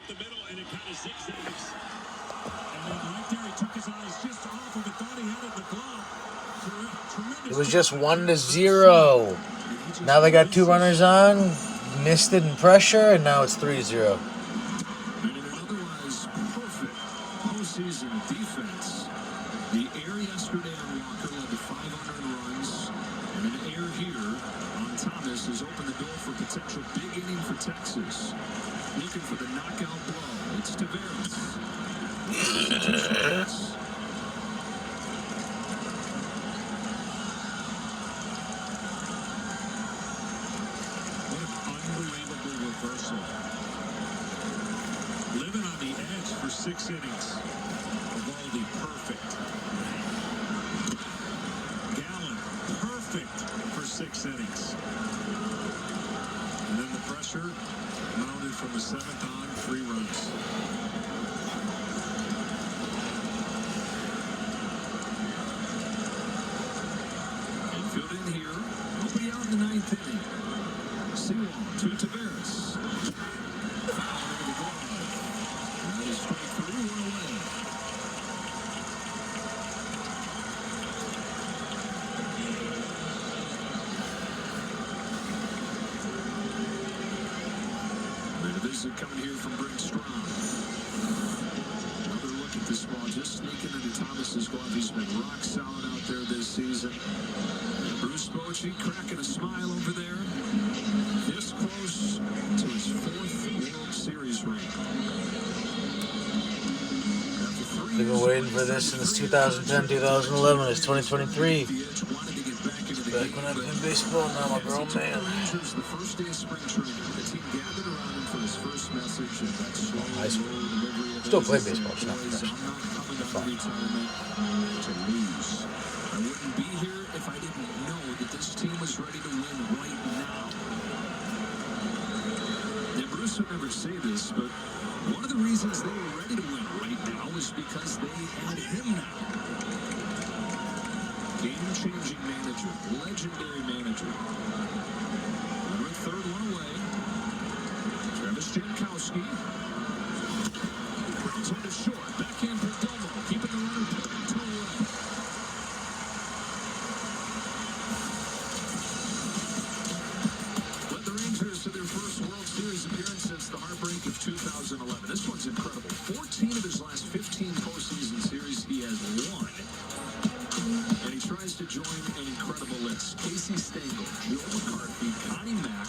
the middle, and it kind of zigzags. And then right there, he took his eyes just off of it, thought he had it in the glove. It was just 1-0. Now they got 2 runners on, missed it in pressure, and now it's 3-0. And in an otherwise perfect postseason defense, the air yesterday on Walker led to 5 unearned runs, and an air here on Thomas has opened the door for potential big inning for Texas. Looking for the knockout blow. It's Taveras. What an unbelievable reversal. Living on the edge for 6 innings. Evaldi, perfect. Gallen, perfect for 6 innings. And then the pressure mounted from the 7th on, 3 runs. Infield in here. Nobody out in the 9th inning. Sewell to Taveras. Foul into the glove. And that is strike 3, 1 away. And a visit coming here from Brent Strom. Another look at this ball, just sneaking into Thomas's glove. He's been rock solid out there this season. Bruce Bochy cracking a smile over there. This close to his 4th World Series ring. They've been waiting for this since 2010, 2011. It's 2023. Back when I've been baseball, now I'm a grown man. The first day of spring training, the team gathered around him for his first message, and that slow High school. delivery of Still play his baseball, it's not plays. professional. I'm not coming out of retirement to lose. I wouldn't be here if I didn't know that this team was ready to win right now. And Bruce would never say this, but one of the reasons they were ready to win right now was because they had him now. Game-changing manager, legendary manager. Runner at third, 1 away. Travis Jankowski. Grounds one to short. Backhand Perdomo, keeping the runner put 2 away. Led the Rangers to their first World Series appearance since the heartbreak of 2011. This one's incredible. 14 of his last 15 postseason series he has won. And he tries to join an incredible list. Casey Stengel, Joe McCarthy, Connie Mack,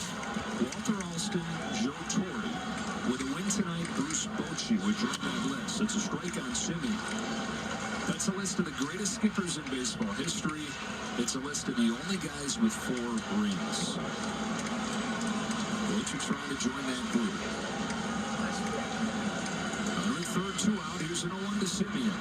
Walter Alston, Joe Torre. With a win tonight, Bruce Bochy would join that list. It's a strike on Simeon. That's a list of the greatest skippers in baseball history. It's a list of the only guys with 4 rings. Bochy trying to join that group. Runner at third, 2 out. Here's an 0-1 to Simeon.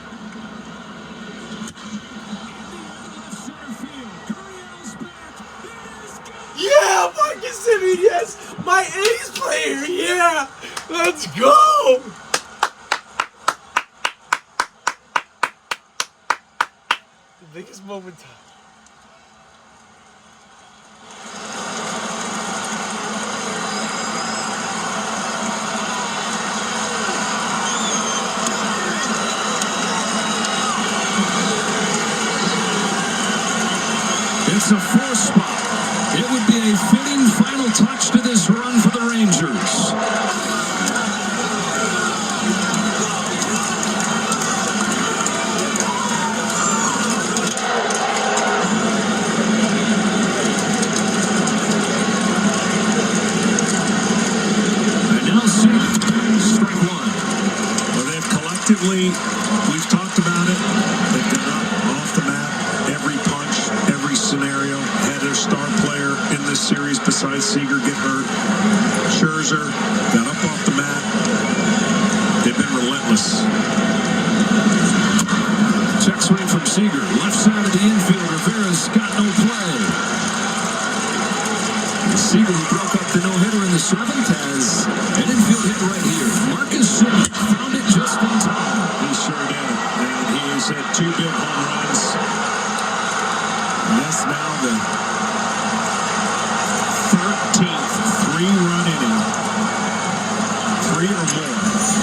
Yeah, Marcus Simeon, yes! My ace player, yeah! Let's go! The biggest moment. It's a 4 spot. It would be a fitting final touch to this run for the Rangers. And now strike 1. Well, they've collectively, we've talked about it, they've got up off the mat every punch, every scenario. Had their star player in this series besides Seager get hurt. Scherzer got up off the mat. They've been relentless. Check swing from Seager. Left side of the infield. Rivera's got no play. Seager, who broke up the no-hitter in the 7th, has an infield hit right here. Marcus Simeon found it just in time. He sure did. And he has hit 2 big home runs. And that's now the 13th 3-run inning. 3 or more.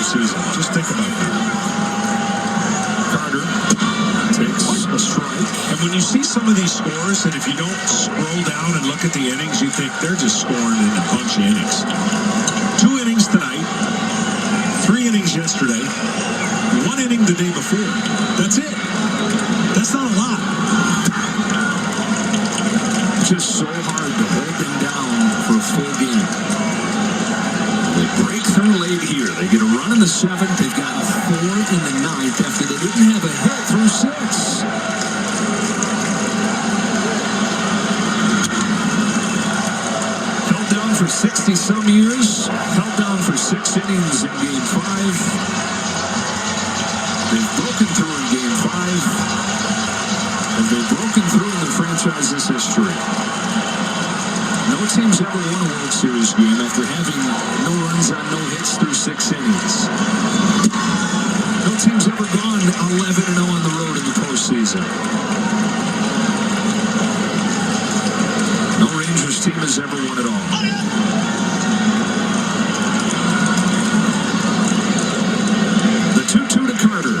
postseason. Just think about that. Carter takes a strike. And when you see some of these scores, and if you don't scroll down and look at the innings, you think they're just scoring in a bunch of innings. 2 innings tonight, 3 innings yesterday, 1 inning the day before. That's it. That's not a lot. Just so hard to hold them down for a full game. They break through late here. They get a run in the 7th. They've gotten 4 in the 9th after they didn't have a hit through 6. Held down for 60-some years. Held down for 6 innings in Game 5. They've broken through in Game 5. And they've broken through in the franchise's history. No team's ever won a World Series game after having no runs on no hits through 6 innings. No team's ever gone 11-0 on the road in the postseason. No Rangers team has ever won it all. The 2-2 to Carter.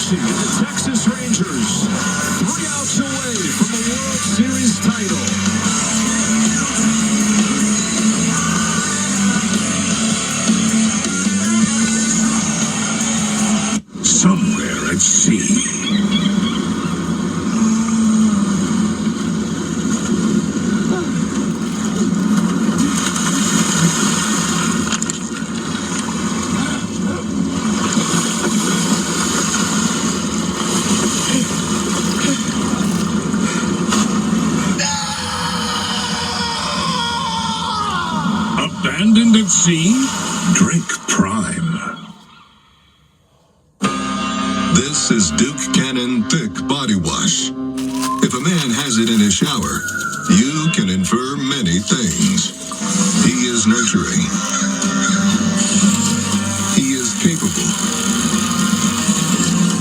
The Texas Rangers, 3 outs away from a World Series title. Somewhere at sea. Abandoned at sea? Drink Prime. This is Duke Cannon Thick Body Wash. If a man has it in his shower, you can infer many things. He is nurturing. He is capable.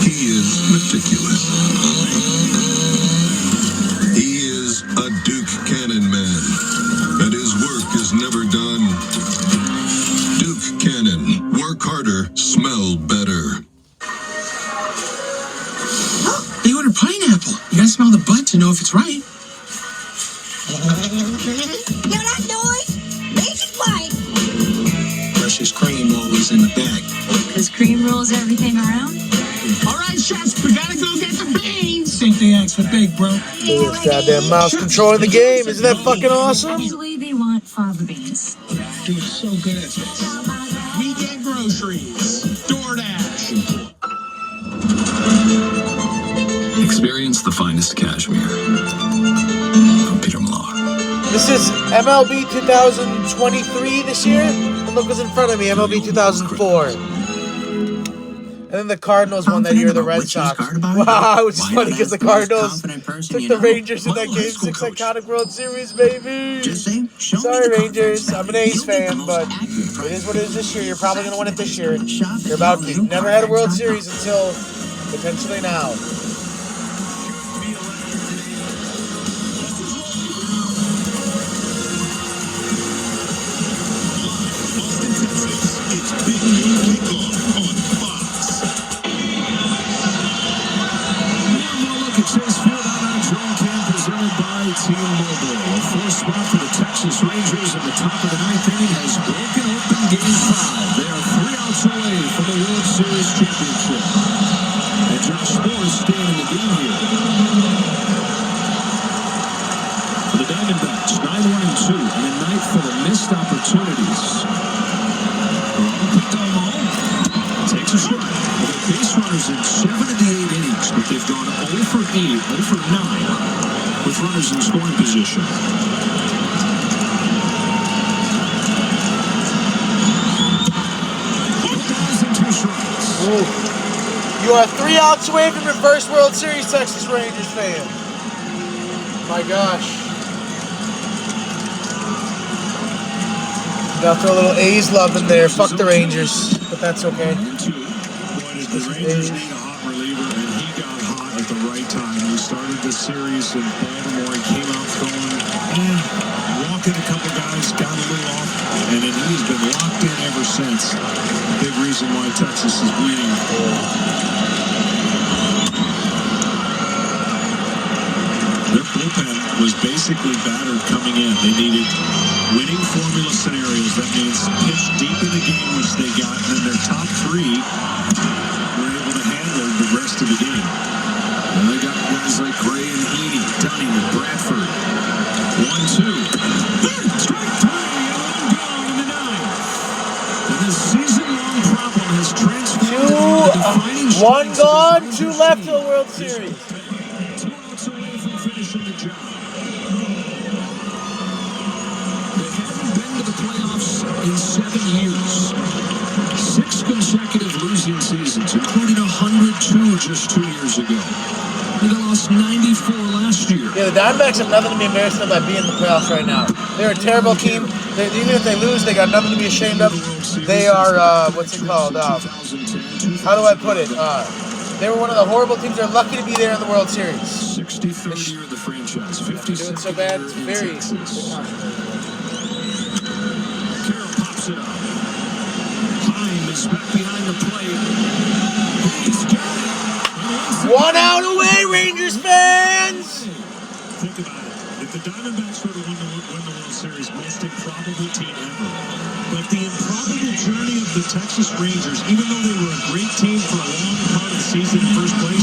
He is meticulous. He is a Duke Cannon man, and his work is never done. Duke Cannon. Work harder, smell better. They ordered pineapple. You gotta smell the butt to know if it's right. Hear that noise? Make it quiet. Precious cream always in the bag. Because cream rules everything around? All right, chefs, we gotta go get the beans. Think they asked for big, bro. This goddamn mouse controlling the game. Isn't that fucking awesome? Usually they want fava beans. Dude, so good at this. We get groceries. DoorDash. Experience the finest cashmere. From Peter Millar. This is MLB 2023 this year. And look what's in front of me, MLB 2004. And then the Cardinals won that year, the Red Sox. Wow, which is funny because the Cardinals took the Rangers in that Game 6 iconic World Series, baby. Sorry, Rangers. I'm an A's fan, but it is what it is this year. You're probably going to win it this year. You're about to. Never had a World Series until potentially now. It's Big Game Kickoff on Fox. One more look at Chase Field on our drone cam presented by T-Mobile. A 4th spot for the Texas Rangers in the top of the 9th inning has broken open Game 5. They are 3 outs away from the World Series championship. And Josh Moore is staying in the game here. For the Diamondbacks, 9-1-2 and a night full of missed opportunities. Takes a shot. With base runners in 7 of the 8 innings, but they've gone 0 for 8, 0 for 9 with runners in scoring position. You are 3 outs away from your first World Series, Texas Rangers fan. My gosh. Gotta throw a little A's love in there. Fuck the Rangers, but that's okay. Boy, did the Rangers need a hot reliever, and he got hot at the right time. He started the series in Baltimore. He came out throwing, walking a couple guys, got a little off, and then he's been locked in ever since. Big reason why Texas is winning. Their bullpen was basically battered coming in. They needed winning formula scenarios. That means pitch deep in the game, which they got, and then their top 3 were able to handle the rest of the game. And they got guys like Gray and Heaney, Dunning and Bradford. 1-2. Strike 3, and gone in the 9th. And this season-long problem has transformed into the defining One strengths of gone, this 2 Rangers left team. to the World Series. 2 outs away from finishing the job. They haven't been to the playoffs in 7 years. 6 consecutive losing seasons, including 102 just 2 years ago. They lost 94 last year. Yeah, the Diamondbacks have nothing to be embarrassed about being in the playoffs right now. They're a terrible team. Even if they lose, they got nothing to be ashamed of. They are, what's it called? How do I put it? They were one of the horrible teams. They're lucky to be there in the World Series. 63rd year of the franchise. They're doing so bad, it's very... Carroll pops it up. Heim is back behind the plate. He's got it. 1 out away, Rangers fans! Think about it. If the Diamondbacks were to win the World Series, most improbable team ever. But the improbable journey of the Texas Rangers, even though they were a great team for a long part of the season in first place,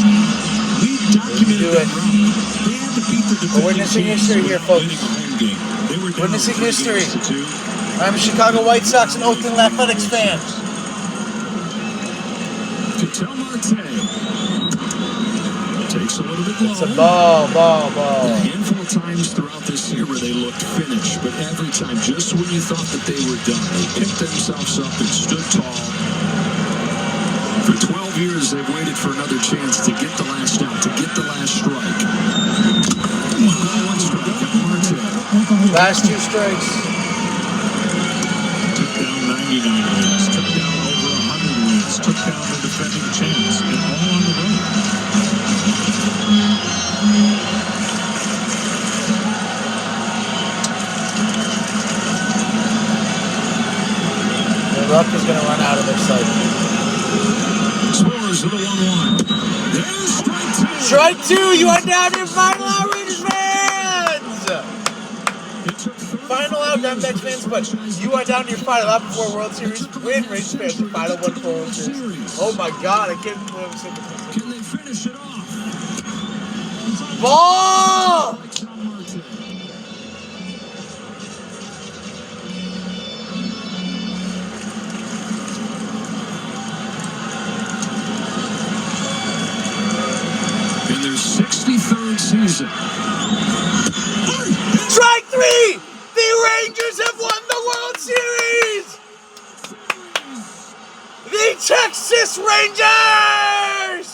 we documented that run. They had to beat the defending witnessing champs history here, without folks. winning a home game. They were down Witnessing 3 history. games to 2. I'm a Chicago White Sox and Oakland Athletics fan. Ketel Marte takes a little bit low. It's a ball. A handful of times throughout this year where they looked finished, but every time, just when you thought that they were done, they picked themselves up and stood tall. For 12 years, they've waited for another chance to get the last out, to get the last strike. 1 strike on Marte. Last 2 strikes. Took down 99 wins, took down over 100 wins, took down the defending champs, and all on the road. The luck is going to run out of their sight. Spurs with a 1-1. There's strike 2. Strike 2, you are down your final out, Rangers fans! Final out, Diamondbacks fans, but you are down to your final out before World Series win, Rangers fans. The final one for World Series. Oh my God, I can't believe I'm saying this. Can they finish it off? Ball! In their 63rd season. Strike 3! The Rangers have won the World Series! The Texas Rangers!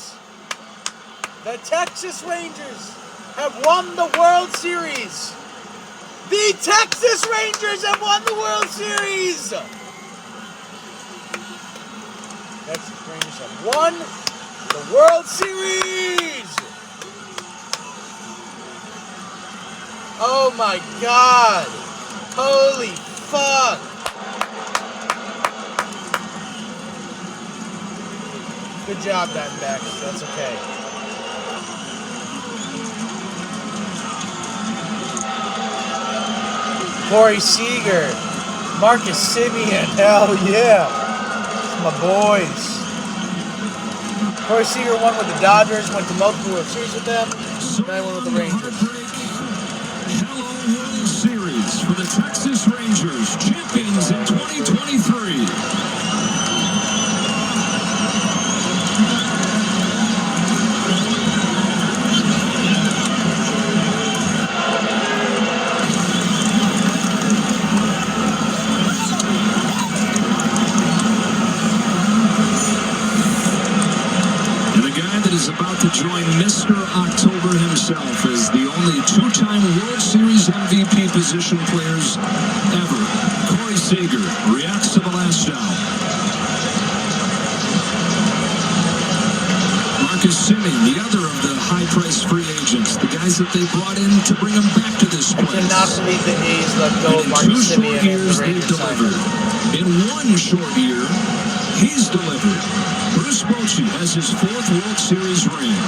The Texas Rangers have won the World Series! The Texas Rangers have won the World Series! Texas Rangers have won the World Series! Oh my God! Holy fuck! Good job, Diamondbacks. That's okay. Corey Seager, Marcus Simeon, hell yeah! It's my boys. Corey Seager won with the Dodgers, went to multiple World Series with them, and I won with the Rangers. Hello World Series for the Texas Rangers, champions in 2023. only two-time World Series MVP position players ever. Corey Seager reacts to the last out. Marcus Semien, the other of the high-priced free agents, the guys that they brought in to bring them back to this I place. cannot believe the A's let go of And in Marcus 2 Semien short and years, the they've Rangers signed delivered. him. In 1 short year, he's delivered. Bruce Bochy has his 4th World Series ring.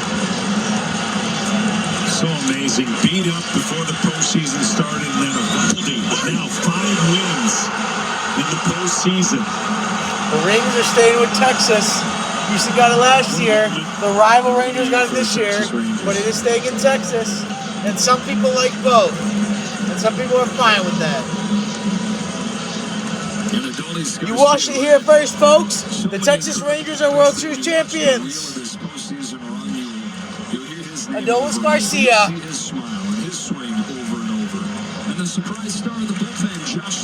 So amazing. Beat up before the postseason started, and then Eovaldi. Now 5 wins in the postseason. The Rangers are staying with Texas. Houston got it last year. The rival Rangers got it this year. But it is staying in Texas. And some people like both. And some people are fine with that. You watched it here first, folks. The Texas Rangers are World Series champions. Adolis Garcia. See his smile and his swing over and over. And the surprise star of the bullpen, Josh